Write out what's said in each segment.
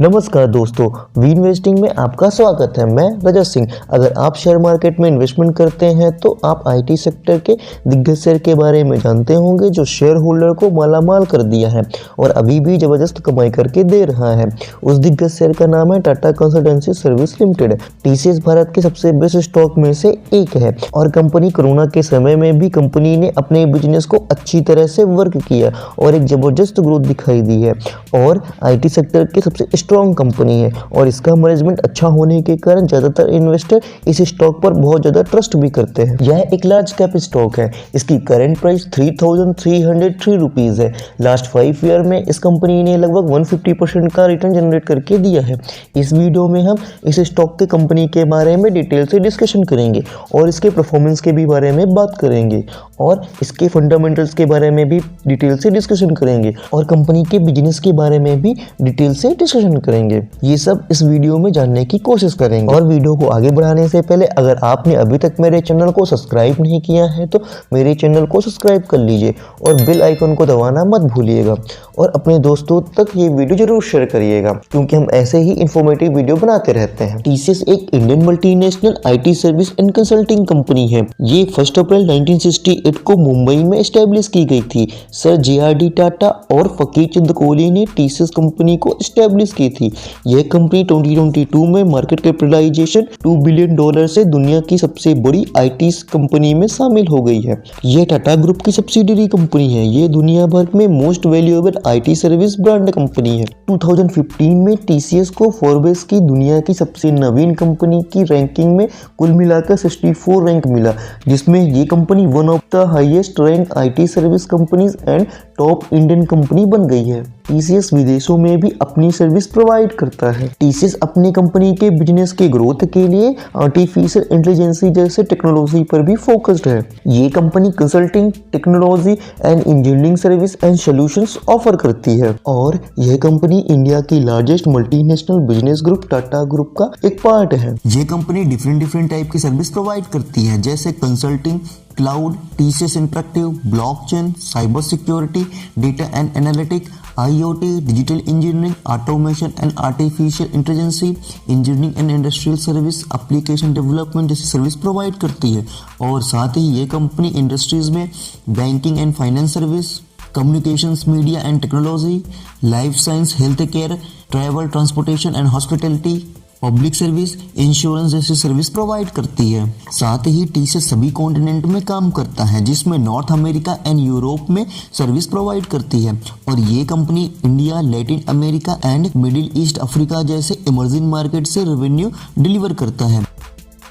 नमस्कार दोस्तों, we investing में आपका स्वागत है। मैं रजत सिंह। अगर आप शेयर मार्केट में इन्वेस्टमेंट करते हैं तो आप आईटी सेक्टर के दिग्गज शेयर के बारे में जानते होंगे जो शेयर होल्डर को मालामाल कर दिया है और अभी भी जबरदस्त कमाई करके दे रहा है। उस दिग्गज शेयर का नाम है Tata consultancy service limited. TCS Bharat के सबसे बेस्ट स्टॉक में से एक है और कंपनी कोरोना के समय में भी कंपनी ने अपने बिजनेस को अच्छी तरह से वर्क किया और एक जबरदस्त ग्रोथ दिखाई दी है और आईटी सेक्टर के सबसे स्ट्रॉन्ग कंपनी है और इसका मैनेजमेंट अच्छा होने के कारण ज़्यादातर इन्वेस्टर इस स्टॉक पर बहुत ज़्यादा ट्रस्ट भी करते हैं। यह एक लार्ज कैप स्टॉक है। इसकी करंट प्राइस 3,303 रुपीज़ है। लास्ट 5 ईयर में इस कंपनी ने लगभग 150% का रिटर्न जनरेट करके दिया है। इस वीडियो में हम इस स्टॉक के कंपनी के बारे में डिटेल से डिस्कशन करेंगे और इसके परफॉर्मेंस के भी बारे में बात करेंगे और इसके फंडामेंटल्स के बारे में भी डिटेल से डिस्कशन करेंगे और कंपनी के बिजनेस के बारे में भी डिटेल से डिस्कशन करेंगे। ये सब इस वीडियो में जानने की कोशिश करेंगे और वीडियो को आगे बढ़ाने से पहले अगर आपने अभी तक मेरे चैनल को सब्सक्राइब नहीं किया है तो मेरे चैनल को सब्सक्राइब कर लीजिए और बेल आइकन को दबाना मत भूलिएगा और अपने दोस्तों तक ये वीडियो जरूर शेयर करिएगा क्योंकि हम ऐसे ही इंफॉर्मेटिव वीडियो बनाते रहते हैं। टीसीएस एक Indian multinational IT service and consulting company है। ये 1 अप्रैल 1968 को मुंबई में एस्टेब्लिश की गई थी। Sir JRD. टाटा और फकीर चंद कोहली ने टीसीएस कंपनी को एस्टेब्लिश की थी। यह कंपनी 2022 में मार्केट कैपिटलाइजेशन $2 बिलियन से दुनिया की सबसे बड़ी आईटी कंपनी में शामिल हो गई है। यह टाटा ग्रुप की सब्सिडियरी कंपनी है। यह दुनिया भर में most valuable IT service brand company है। 2015 में टीसीएस को फोर्ब्स की दुनिया की सबसे नवीन कंपनी की रैंकिंग में कुल मिलाकर 64 रैंक मिला, जिसमें ये company one of the highest rank IT service companies and top Indian company बन गई है। टीसीएस विदेशों में भी अपनी सर्विस प्रोवाइड करता है। टीसीएस अपनी कंपनी के बिजनेस के ग्रोथ के लिए आर्टिफिशियल इंटेलिजेंस जैसे टेक्नोलॉजी पर भी फोकस्ड है। ये company consulting, technology and engineering service and solutions offer करती है और यह कंपनी इंडिया की largest multinational business group Tata group का एक पार्ट है। ये कंपनी डिफरेंट टाइप की सर्विस प्रोवाइड करती है जैसे consulting, cloud, TCS interactive, blockchain, cyber security, data and analytic, IoT, digital engineering, automation and artificial intelligence, engineering and industrial service, application development जैसी service provide करती है और साथ ही ये कंपनी इंडस्ट्रीज में banking and finance service, communications, media and technology, life science, health care, travel, transportation and hospitality, public service, insurance जैसी service provide करती है। साथ ही टीसीएस सभी कॉन्टिनेंट में काम करता है जिसमें नॉर्थ अमेरिका एंड यूरोप में सर्विस प्रोवाइड करती है और ये company India, Latin America and middle east Africa जैसे इमर्जिंग मार्केट से रेवेन्यू डिलीवर करता है।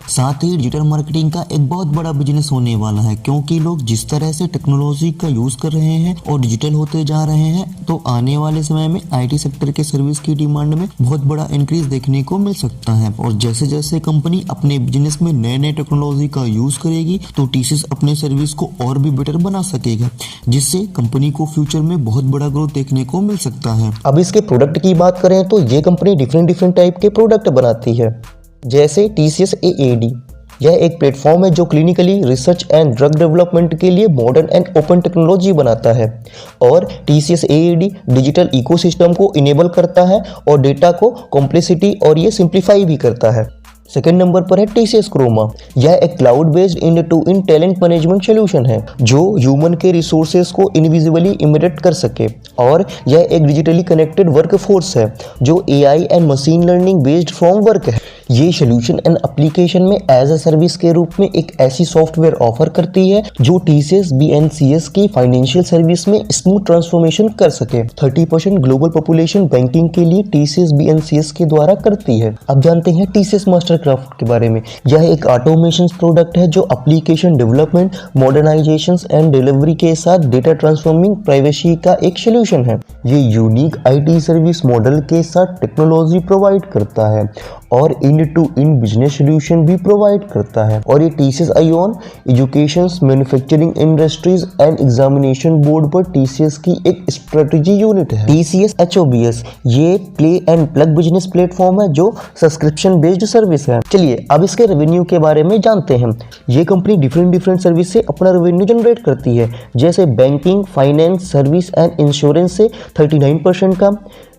साथ ही डिजिटल मार्केटिंग का एक बहुत बड़ा बिजनेस होने वाला है क्योंकि लोग जिस तरह से टेक्नोलॉजी का यूज कर रहे हैं और डिजिटल होते जा रहे हैं तो आने वाले समय में आईटी सेक्टर के सर्विस की डिमांड में बहुत बड़ा इंक्रीज देखने को मिल सकता है और जैसे जैसे कंपनी अपने बिजनेस में नए टेक्नोलॉजी का यूज करेगी तो टीसीएस अपने सर्विस को और भी बेटर बना सकेगा जिससे कंपनी को फ्यूचर में बहुत बड़ा ग्रोथ देखने को मिल सकता है। अब इसके प्रोडक्ट की बात करें तो ये कंपनी डिफरेंट टाइप के प्रोडक्ट बनाती है जैसे टीसीएस एएडी। यह एक प्लेटफॉर्म है जो clinically research and drug development के लिए मॉडर्न एंड ओपन टेक्नोलॉजी बनाता है और टीसीएस एएडी डिजिटल इकोसिस्टम को इनेबल करता है और डेटा को कॉम्प्लेक्सिटी और ये सिंप्लीफाई भी करता है। सेकेंड नंबर पर है टीसीएस क्रोमा। यह एक cloud based in talent management solution है जो ह्यूमन के रिसोर्सेज को इनविजिबली इमिटेट कर सके और यह एक डिजिटली कनेक्टेड वर्कफोर्स है जो AI and machine learning based framework है। ये सोल्यूशन एंड एप्लीकेशन में एज अ सर्विस के रूप में एक ऐसी सॉफ्टवेयर ऑफर करती है जो टीसीएस बीएनसीएस की फाइनेंशियल सर्विस में स्मूथ ट्रांसफॉर्मेशन कर सके। 30% ग्लोबल पॉपुलेशन बैंकिंग के लिए टीसीएस बीएनसीएस के द्वारा करती है। अब जानते हैं टीसीएस मास्टरक्राफ्ट के बारे में। यह एक ऑटोमेशन प्रोडक्ट है जो application development, modernization and delivery के साथ डेटा ट्रांसफॉर्मिंग प्राइवेसी का एक सोल्यूशन है। ये यूनिक आईटी सर्विस मॉडल के साथ टेक्नोलॉजी प्रोवाइड करता है और end to end business solution भी प्रोवाइड करता है और ये TCS iON education, manufacturing industries and examination board पर टीसीएस की एक स्ट्रेटेजी यूनिट है। टीसीएस एचओबीएस ये play and plug business platform है जो सब्सक्रिप्शन बेस्ड सर्विस है। चलिए अब इसके रेवेन्यू के बारे में जानते हैं। ये कंपनी डिफरेंट सर्विस से अपना रेवेन्यू जनरेट करती है जैसे banking, finance service and insurance से 39% का,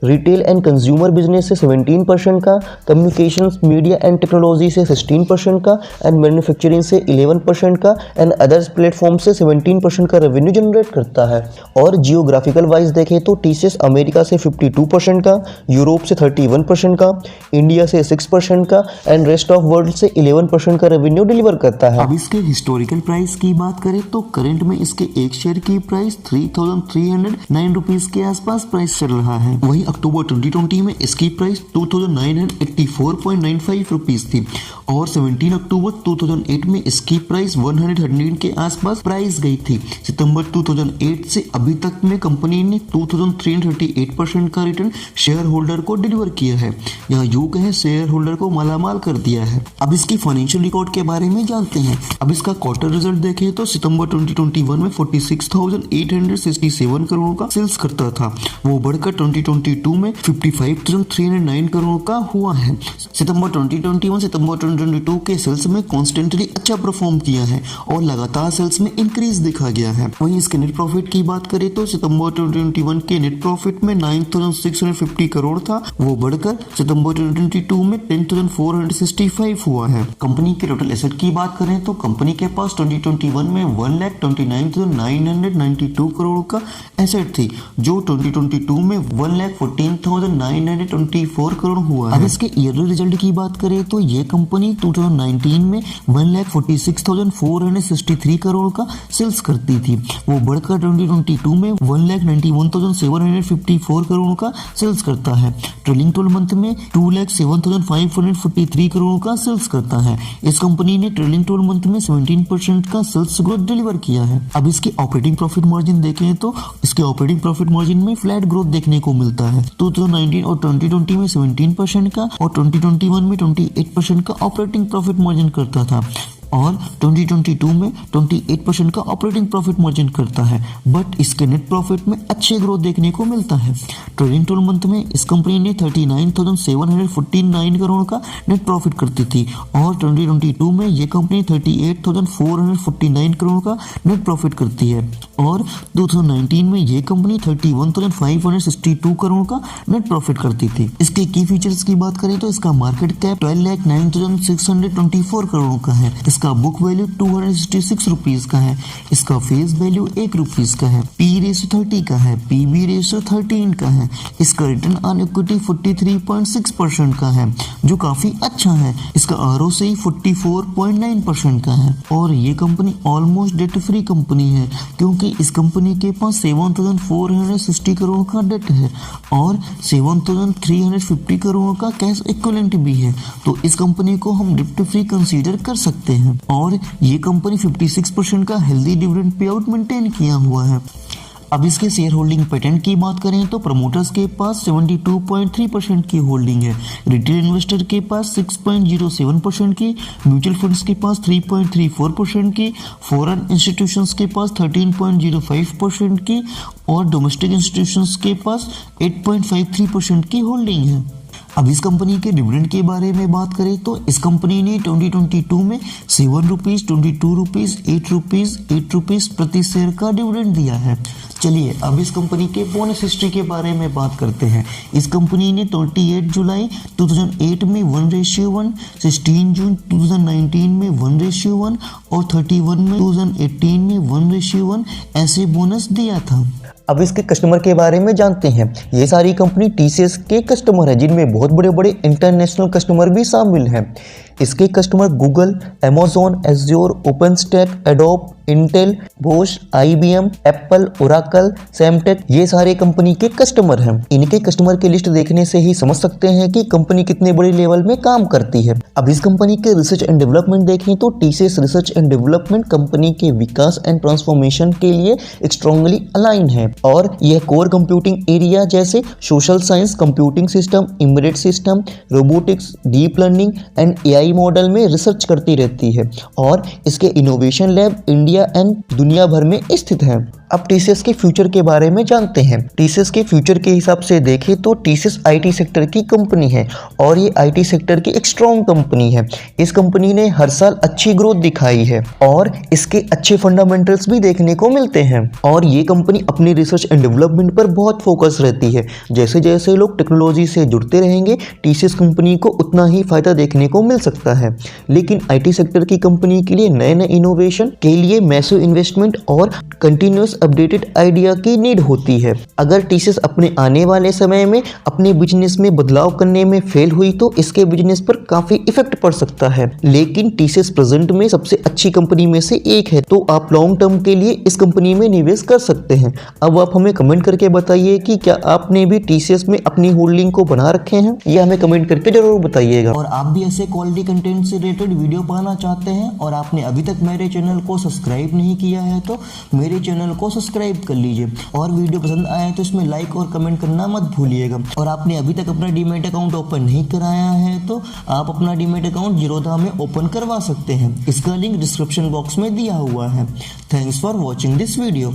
रिटेल एंड कंज्यूमर बिजनेस से 17% का, कम्युनिकेशंस मीडिया एंड टेक्नोलॉजी से 16% का, एंड मैन्युफैक्चरिंग से 11% का, एंड अदर्स प्लेटफॉर्म से 17% का रेवेन्यू जनरेट करता है। और जियोग्राफिकल वाइज देखें तो टीसीएस अमेरिका से 52% का, यूरोप से 31% का, इंडिया से 6% का, एंड रेस्ट ऑफ वर्ल्ड से 11% का रेवेन्यू डिलीवर करता है। अब इसके हिस्टोरिकल प्राइस की बात करें तो करंट में इसके एक शेयर की प्राइस 3,309 रुपीज के आसपास प्राइस चल रहा है। वहीं अक्टूबर 2020 में इसकी प्राइस 2,984.95 रुपीज थी और 17 अक्टूबर 2008 में इसकी प्राइस 113 के आसपास प्राइस गई थी। सितंबर 2008 से अभी तक में कंपनी ने 2,338% का रिटर्न शेयर होल्डर को डिलीवर किया है। यहाँ यूं कहें शेयर होल्डर को मालामाल कर दिया है। अब इसकी फाइनेंशियल रिकॉर्ड के बारे में जानते हैं। अब इसका क्वार्टर रिजल्ट देखें तो सितंबर 2021 में 46,867 करोड़ का सेल्स करता था, वो बढ़कर 2022 में 55,309 करोड़ का हुआ है। सितंबर 2021 सितंबर 2022 के सेल्स में कॉन्स्टेंटली अच्छा परफॉर्म किया है और लगातार सेल्स में इंक्रीज दिखा गया है। वहीं इसके नेट प्रॉफिट की बात करें तो सितंबर 2021 के नेट प्रॉफिट में 9,650 करोड़ था, वो बढ़कर सितंबर 2022 में 10,465 हुआ है। कंपनी के टोटल एसेट की बात करें तो कंपनी के पास 2021 में 1,29,992 करोड़ का एसेट थी, जो 2022 में 1,14,924 करोड़ हुआ है। अब इसके ईयरली रिजल्ट की बात करें तो ये कंपनी 2019 में 1,46,463 करोड़ का सेल्स करती थी, वो बढ़कर 2022 में 1,91,754 करोड़ का सेल्स करता है। ट्रेलिंग 12 मंथ में 2,07,543 करोड़ का सेल्स करता है। इस कंपनी ने ट्रेलिंग 12 मंथ में 17% का सेल्स ग्रोथ डिलीवर किया है। अब इसकी ऑपरेटिंग प्रॉफिट मार्जिन देखें तो इसके ऑपरेटिंग प्रॉफिट मार्जिन में फ्लैट ग्रोथ देखने को मिलता है। 2019 और 2020 में 17% का और 2021 में 28% का ऑपरेटिंग प्रॉफिट मार्जिन करता था और 2022 में 28% का ऑपरेटिंग प्रॉफिट मार्जिन करता है। बट इसके नेट प्रॉफिट में अच्छे ग्रोथ देखने को मिलता है। ट्रेलिंग 12 मंथ में इस कंपनी ने 39,749 करोड़ का नेट प्रॉफिट करती थी और 2022 में ये कंपनी 38,449 करोड़ का नेट प्रॉफिट करती है और 2019 में ये कंपनी 31,562 करोड़ का नेट प्रॉफिट करती थी। इसके की फीचर्स की बात करें तो इसका मार्केट कैप 12,09,624 करोड़ का है। इसका बुक वैल्यू 266 रुपीज का है। इसका फेस वैल्यू 1 रुपीज का है। पी रेशियो 30 का है। पीबी रेशियो 13 का है। इसका रिटर्न ऑन इक्विटी 43.6% का है, जो काफी अच्छा है। इसका आरओसी 44.9% का है और ये company almost debt free company है, क्योंकि इस कंपनी के पास 7,460 करोड़ का डेट है और 7,350 करोड़ का कैश इक्विवेलेंट भी है। तो इस कंपनी को हम डेट फ्री कंसीडर कर सकते हैं और ये कंपनी 56% का healthy dividend pay out maintain किया हुआ है। अब इसके शेयर होल्डिंग पैटर्न की बात करें तो प्रमोटर्स के पास 72.3% की होल्डिंग है, रिटेल इन्वेस्टर के पास 6.07% की, म्यूचुअल फंड्स के पास 3.34% की, फॉरेन इंस्टीट्यूशंस के पास 13.05% की और डोमेस्टिक इंस्टीट्यूशंस के पास 8.53% की होल्डिंग है। अब इस कंपनी के डिविडेंड के बारे में बात करें तो इस कंपनी ने 2022 में 7 रुपीज, 22 रुपीज, 8 रुपीज प्रति शेयर का डिविडेंड दिया है। चलिए अब इस कंपनी के बोनस हिस्ट्री के बारे में बात करते हैं। इस कंपनी ने 28 जुलाई 2008 में 1:1, 16 जून 2019 में 1:1 और 31 में 2018 में 1:1 ऐसे बोनस दिया था। अब इसके कस्टमर के बारे में जानते हैं। ये सारी कंपनी टीसीएस के कस्टमर हैं, जिनमें बहुत बड़े बड़े इंटरनेशनल कस्टमर भी शामिल हैं। इसके customer Google, Amazon, Azure, OpenStack, Adobe, Intel, Bosch, IBM, Apple, Oracle, Samtec, ये सारे कंपनी के कस्टमर हैं। इनके कस्टमर की लिस्ट देखने से ही समझ सकते हैं कि कंपनी कितने बड़े लेवल में काम करती है। अब इस कंपनी के रिसर्च एंड डेवलपमेंट देखें तो TCS research and development company के विकास एंड ट्रांसफॉर्मेशन के लिए स्ट्रांगली अलाइन है और यह कोर कंप्यूटिंग एरिया जैसे social science, computing system, embedded system, robotics, deep learning and AI model में रिसर्च करती रहती है और इसके इनोवेशन लैब इंडिया एंड दुनिया भर में स्थित है। अब टीसीएस के फ्यूचर के बारे में जानते हैं। टीसीएस के फ्यूचर के हिसाब से देखें तो टीसीएस आईटी सेक्टर की कंपनी है और ये आईटी सेक्टर की एक स्ट्रॉन्ग कंपनी है। इस कंपनी ने हर साल अच्छी ग्रोथ दिखाई है और इसके अच्छे फंडामेंटल्स भी देखने को मिलते हैं और ये कंपनी अपनी रिसर्च एंड डेवलपमेंट पर बहुत फोकस रहती है। जैसे जैसे लोग टेक्नोलॉजी से जुड़ते रहेंगे टीसीएस कंपनी को उतना ही फायदा देखने को मिल सकता है। लेकिन आईटी सेक्टर की कंपनी के लिए नए नए इनोवेशन के लिए मैसिव इन्वेस्टमेंट और कंटिन्यूअस अपडेटेड आइडिया की नीड होती है। अगर टीसीएस अपने आने वाले समय में अपने बिजनेस में बदलाव करने में फेल हुई तो इसके बिजनेस पर काफी इफेक्ट पड़ सकता है। लेकिन टीसीएस प्रेजेंट में सबसे अच्छी कंपनी में से एक है, तो आप लॉन्ग टर्म के लिए इस कंपनी में निवेश कर सकते हैं। अब आप हमें कमेंट करके बताइए कि क्या आपने भी टीसीएस में अपनी होल्डिंग को बना रखे हैं, ये हमें कमेंट करके जरूर बताइएगा। और आप भी ऐसे क्वालिटी कंटेंट से रिलेटेड वीडियो पाना चाहते हैं और आपने अभी तक मेरे चैनल को सब्सक्राइब नहीं किया है तो मेरे चैनल को सब्सक्राइब कर लीजिए और वीडियो पसंद आए तो इसमें लाइक और कमेंट करना मत भूलिएगा। और आपने अभी तक अपना डीमैट अकाउंट ओपन नहीं कराया है तो आप अपना डीमैट अकाउंट जीरोधा में ओपन करवा सकते हैं। इसका लिंक डिस्क्रिप्शन बॉक्स में दिया हुआ है। Thanks for watching this video.